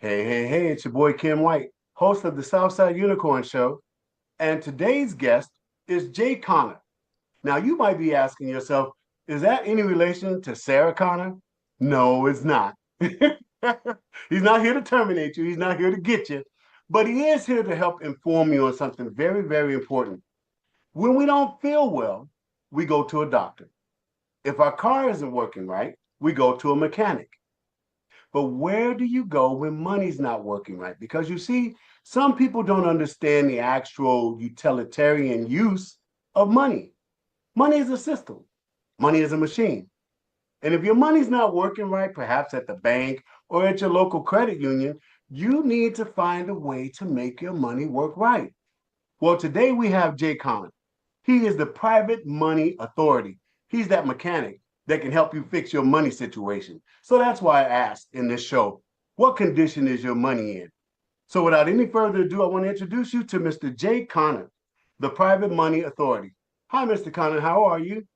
Hey, it's your boy Ken White, host of the Southside Unicorn Show. And today's guest is Jay Conner. Now, you might be asking yourself, is that any relation to Sarah Connor? No, it's not. He's not here to terminate you, he's not here to get you, but he is here to help inform you on something very, very important. When we don't feel well, we go to a doctor. If our car isn't working right, we go to a mechanic. But where do you go when money's not working right? Because you see, some people don't understand the actual utilitarian use of money. Money is a system, money is a machine. And if your money's not working right, perhaps at the bank or at your local credit union, you need to find a way to make your money work right. Well, today we have Jay Conner. He is the private money authority. He's that mechanic that can help you fix your money situation. So that's why I asked in this show, what condition is your money in? So without any further ado, I want to introduce you to Mr. Jay Conner, the private money authority. Hi, Mr. Conner. How are you?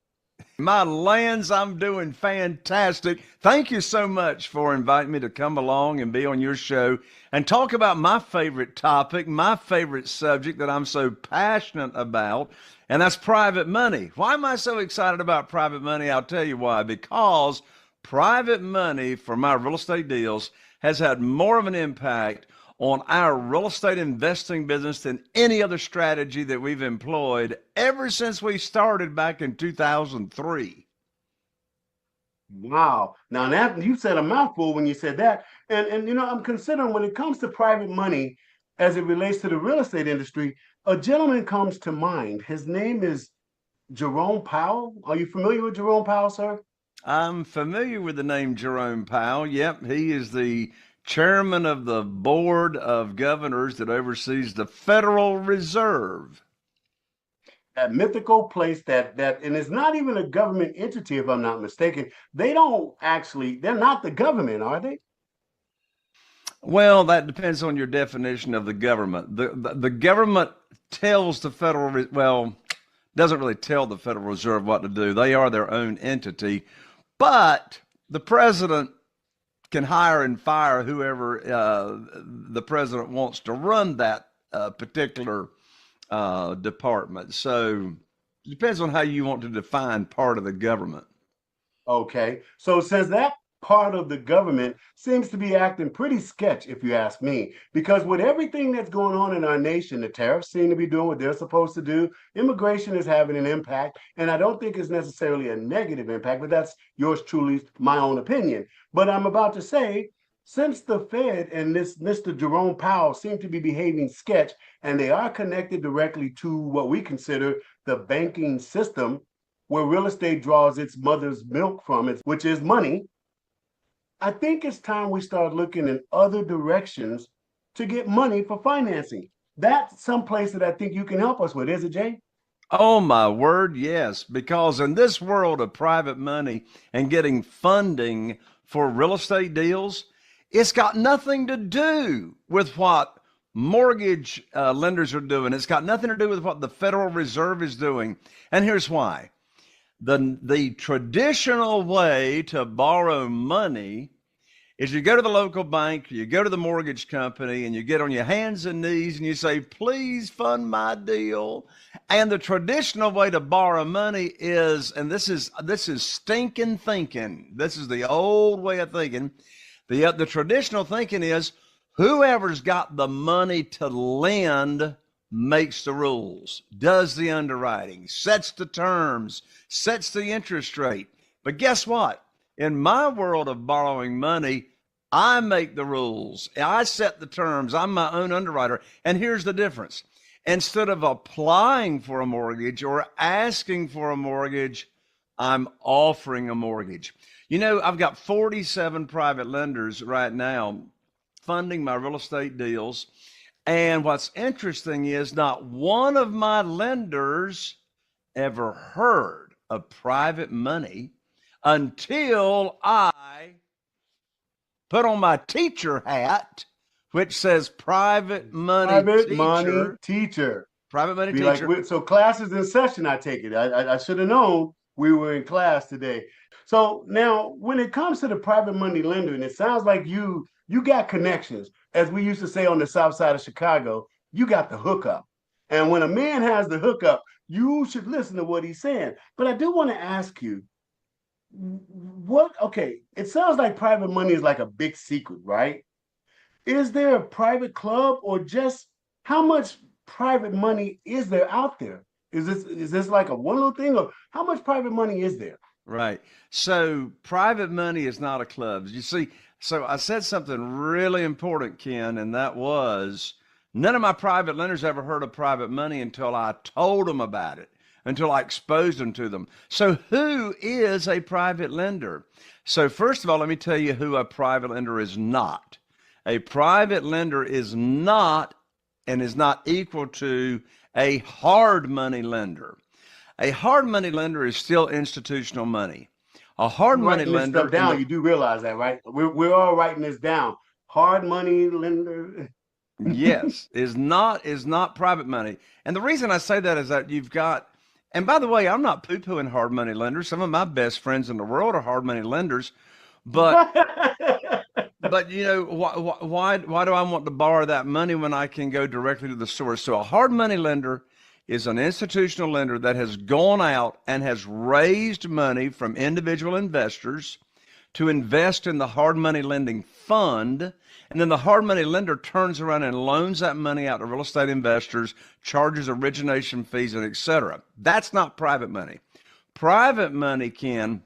My lands, I'm doing fantastic. Thank you so much for inviting me to come along and be on your show and talk about my favorite topic, my favorite subject that I'm so passionate about, and that's private money. Why am I so excited about private money? I'll tell you why. Because private money for my real estate deals has had more of an impact on our real estate investing business than any other strategy that we've employed ever since we started back in 2003. Wow. Now that you said a mouthful when you said that. And I'm considering when it comes to private money as it relates to the real estate industry, a gentleman comes to mind. His name is Jerome Powell. Are you familiar with Jerome Powell, sir? I'm familiar with the name Jerome Powell. Yep, he is the chairman of the board of governors that oversees the Federal Reserve. That mythical place that and it's not even a government entity, if I'm not mistaken. They're not the government, are they? Well, that depends on your definition of the government. The government tells the well, doesn't really tell the Federal Reserve what to do. They are their own entity, but the president can hire and fire whoever the president wants to run that particular department. So it depends on how you want to define part of the government. Okay. So since that part of the government seems to be acting pretty sketch, if you ask me, because with everything that's going on in our nation, the tariffs seem to be doing what they're supposed to do. Immigration is having an impact, and I don't think it's necessarily a negative impact, but that's yours truly, my own opinion. But I'm about to say, since the Fed and this Mr. Jerome Powell seem to be behaving sketch, and they are connected directly to what we consider the banking system, where real estate draws its mother's milk from it, which is money. I think it's time we start looking in other directions to get money for financing. That's someplace that I think you can help us with, is it, Jay? Oh, my word, yes. Because in this world of private money and getting funding for real estate deals, it's got nothing to do with what mortgage lenders are doing. It's got nothing to do with what the Federal Reserve is doing. And here's why. The traditional way to borrow money is you go to the local bank, you go to the mortgage company, and you get on your hands and knees and you say, please fund my deal. And the traditional way to borrow money is, and this is stinking thinking. This is the old way of thinking. The traditional thinking is whoever's got the money to lend makes the rules, does the underwriting, sets the terms, sets the interest rate. But guess what? In my world of borrowing money, I make the rules. I set the terms. I'm my own underwriter. And here's the difference. Instead of applying for a mortgage or asking for a mortgage, I'm offering a mortgage. You know, I've got 47 private lenders right now funding my real estate deals. And what's interesting is not one of my lenders ever heard of private money until I put on my teacher hat, which says private money Private money teacher. teacher. Private money Be teacher. like, so class is in session, I take it. I should have known we were in class today. So now, when it comes to the private money lender, and it sounds like you got connections. As we used to say on the south side of Chicago, you got the hookup. And when a man has the hookup, you should listen to what he's saying. But I do want to ask you, okay, it sounds like private money is like a big secret, right? Is there a private club, or just how much private money is there out there? Is this like a one little thing, or how much private money is there? Right. So private money is not a club. You see, so I said something really important, Ken, and that was none of my private lenders ever heard of private money until I told them about it, until I exposed them to them. So who is a private lender? So first of all, let me tell you who a private lender is not. A private lender is not and is not equal to a hard money lender. A hard money lender is still institutional money. A hard You money writing this lender, stuff down, you do realize that, right? We're all writing this down. Hard money lender. yes, is not private money. And the reason I say that is that you've got, and by the way, I'm not poo-pooing hard money lenders. Some of my best friends in the world are hard money lenders, but why do I want to borrow that money when I can go directly to the source? So a hard money lender is an institutional lender that has gone out and has raised money from individual investors to invest in the hard money lending fund. And then the hard money lender turns around and loans that money out to real estate investors, charges origination fees, and et cetera. That's not private money. Private money, Ken,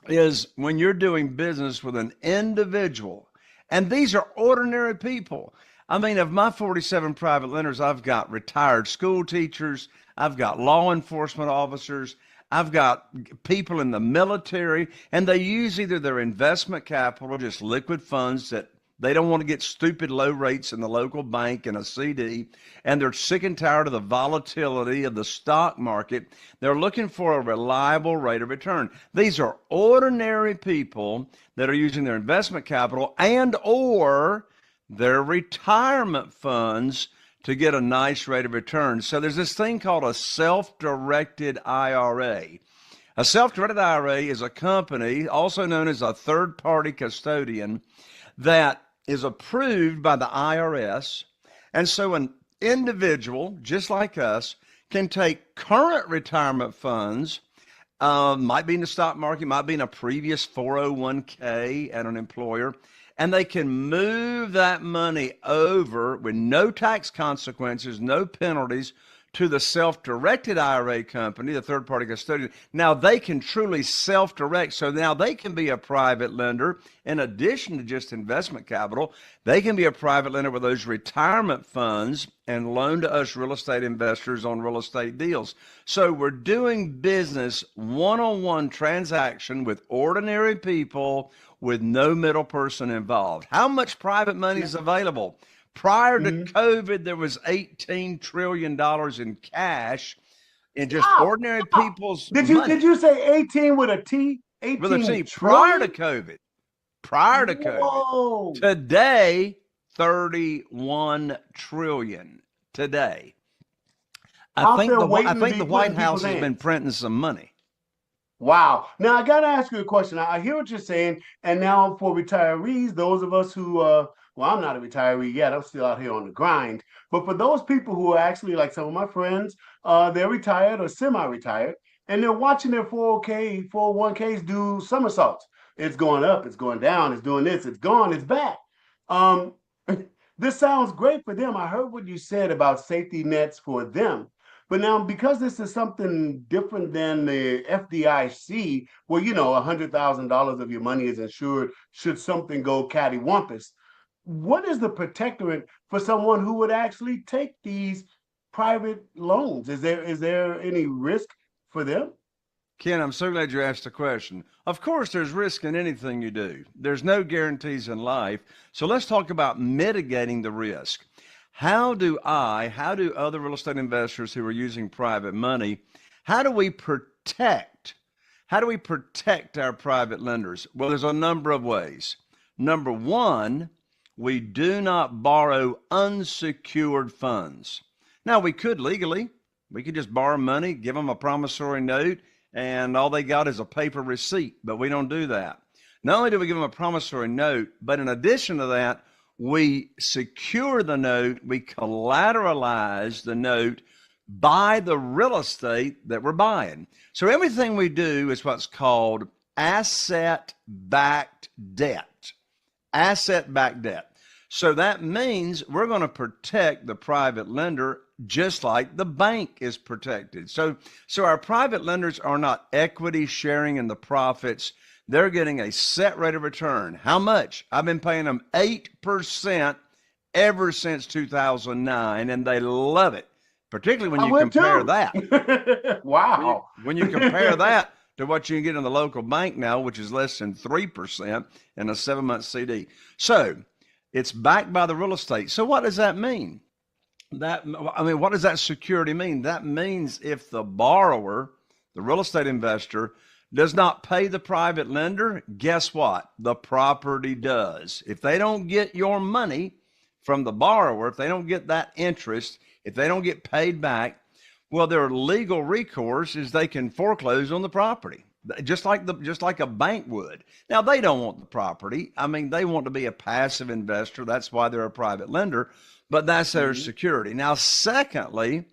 is when you're doing business with an individual, and these are ordinary people. I mean, of my 47 private lenders, I've got retired school teachers, I've got law enforcement officers, I've got people in the military, and they use either their investment capital, just liquid funds that they don't want to get stupid low rates in the local bank and a CD, and they're sick and tired of the volatility of the stock market. They're looking for a reliable rate of return. These are ordinary people that are using their investment capital and or their retirement funds to get a nice rate of return. So there's this thing called a self-directed IRA. A self-directed IRA is a company, also known as a third-party custodian, that is approved by the IRS. And so an individual, just like us, can take current retirement funds, might be in the stock market, might be in a previous 401k at an employer, and they can move that money over with no tax consequences, no penalties, to the self-directed IRA company, the third-party custodian. Now they can truly self-direct, so now they can be a private lender in addition to just investment capital. They can be a private lender with those retirement funds and loan to us real estate investors on real estate deals. So we're doing business, one-on-one transaction with ordinary people with no middle person involved. How much private money is available? Prior to COVID, there was $18 trillion in cash in just ordinary people's money. Did you say 18 with a T? 18 With a T. trillion? Prior to COVID. Whoa. Today, 31 trillion. Today. I think the White House has been printing some money. Wow. Now, I got to ask you a question. I hear what you're saying. And now for retirees, those of us who, well, I'm not a retiree yet. I'm still out here on the grind. But for those people who are actually like some of my friends, they're retired or semi-retired, and they're watching their 401ks do somersaults. It's going up, it's going down, it's doing this, it's gone, it's back. This sounds great for them. I heard what you said about safety nets for them. But now, because this is something different than the FDIC, where, $100,000 of your money is insured should something go cattywampus, what is the protectorate for someone who would actually take these private loans? Is there any risk for them? Ken, I'm so glad you asked the question. Of course, there's risk in anything you do. There's no guarantees in life. So let's talk about mitigating the risk. How do other real estate investors who are using private money, how do we protect our private lenders? Well, there's a number of ways. Number one, we do not borrow unsecured funds. Now, we could legally. We could just borrow money, give them a promissory note, and all they got is a paper receipt, but we don't do that. Not only do we give them a promissory note, but in addition to that, we secure the note, we collateralize the note by the real estate that we're buying. So everything we do is what's called asset-backed debt. Asset-backed debt. So that means we're going to protect the private lender just like the bank is protected. So our private lenders are not equity sharing in the profits. They're getting a set rate of return. How much? I've been paying them 8% ever since 2009, and they love it, particularly when you compare that. Wow. When you compare that to what you can get in the local bank now, which is less than 3% in a 7-month CD. So it's backed by the real estate. So what does that mean? What does that security mean? That means if the borrower, the real estate investor, does not pay the private lender, guess what? The property does. If they don't get your money from the borrower, if they don't get that interest, if they don't get paid back, well, their legal recourse is they can foreclose on the property, just like a bank would. Now, they don't want the property. I mean, they want to be a passive investor. That's why they're a private lender, but that's their security. Now, secondly,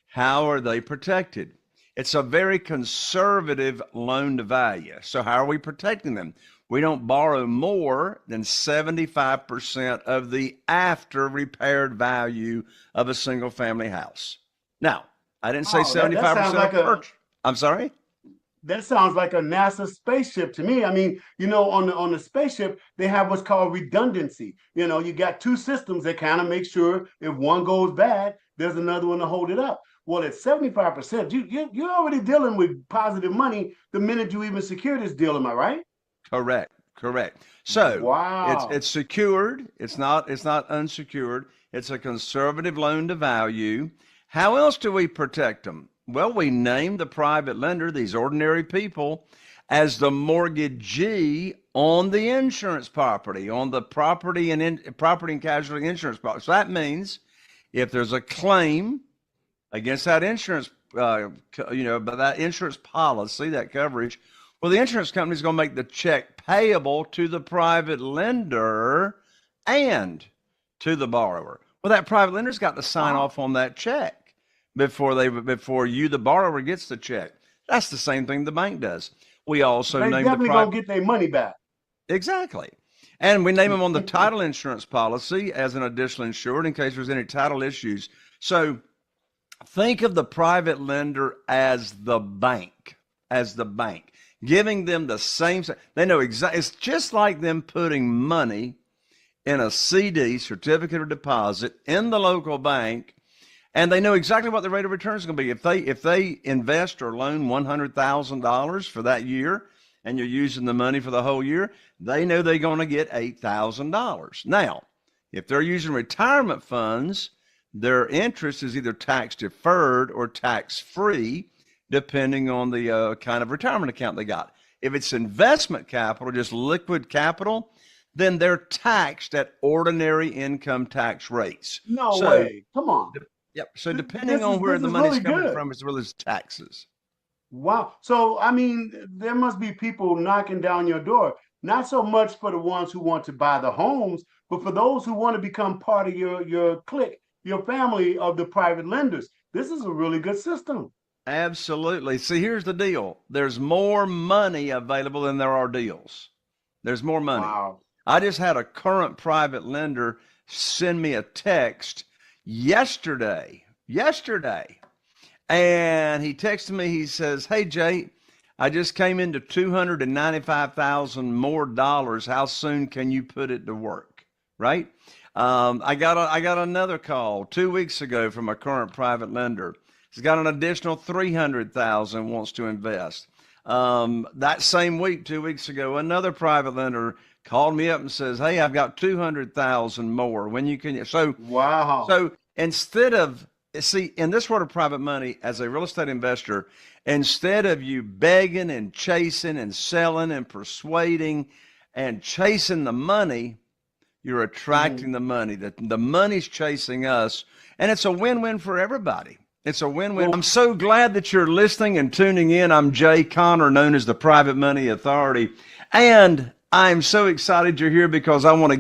how are they protected? It's a very conservative loan to value. So how are we protecting them? We don't borrow more than 75% of the after repaired value of a single family house. Now, I didn't say 75%. I'm sorry? That sounds like a NASA spaceship to me. I mean, on the spaceship, they have what's called redundancy. You got two systems that kind of make sure if one goes bad, there's another one to hold it up. Well, at 75%, you're already dealing with positive money the minute you even secure this deal. Am I right? Correct. So wow. It's secured. It's not unsecured. It's a conservative loan to value. How else do we protect them? Well, we name the private lender, these ordinary people, as the mortgagee on the insurance property, on the property and casualty insurance policy. So that means if there's a claim against that insurance, but that insurance policy, that coverage, well, the insurance company is going to make the check payable to the private lender and to the borrower. Well, that private lender's got to sign off on that check before you, the borrower, gets the check. That's the same thing the bank does. We also they name definitely gonna get their money back. Exactly. And we name them on the title insurance policy as an additional insured in case there's any title issues. So think of the private lender as the bank, giving them the same. They know exactly. It's just like them putting money in a CD, certificate of deposit, in the local bank, and they know exactly what the rate of return is going to be. If they invest or loan $100,000 for that year, and you're using the money for the whole year, they know they're going to get $8,000. Now, if they're using retirement funds, their interest is either tax deferred or tax free, depending on the kind of retirement account they got. If it's investment capital, just liquid capital, then they're taxed at ordinary income tax rates. No way. Come on. Yep. So depending on where the money's coming from, as well as taxes. Wow. So, I mean, there must be people knocking down your door, not so much for the ones who want to buy the homes, but for those who want to become part of your clique, your family of the private lenders. This is a really good system. Absolutely. See, here's the deal. There's more money available than there are deals. There's more money. Wow. I just had a current private lender send me a text yesterday, and he texted me. He says, "Hey Jay, I just came into $295,000 more dollars. How soon can you put it to work?" Right? I got another call 2 weeks ago from a current private lender. He's got an additional $300,000 wants to invest. That same week, 2 weeks ago, another private lender called me up and says, "Hey, I've got $200,000 more. When you can?" So wow. So instead of, see, in this world of private money, as a real estate investor, instead of you begging and chasing and selling and persuading and chasing the money, you're attracting the money. The money's chasing us, and it's a win-win for everybody. It's a win-win. I'm so glad that you're listening and tuning in. I'm Jay Conner, known as the Private Money Authority, and I am so excited you're here because I want to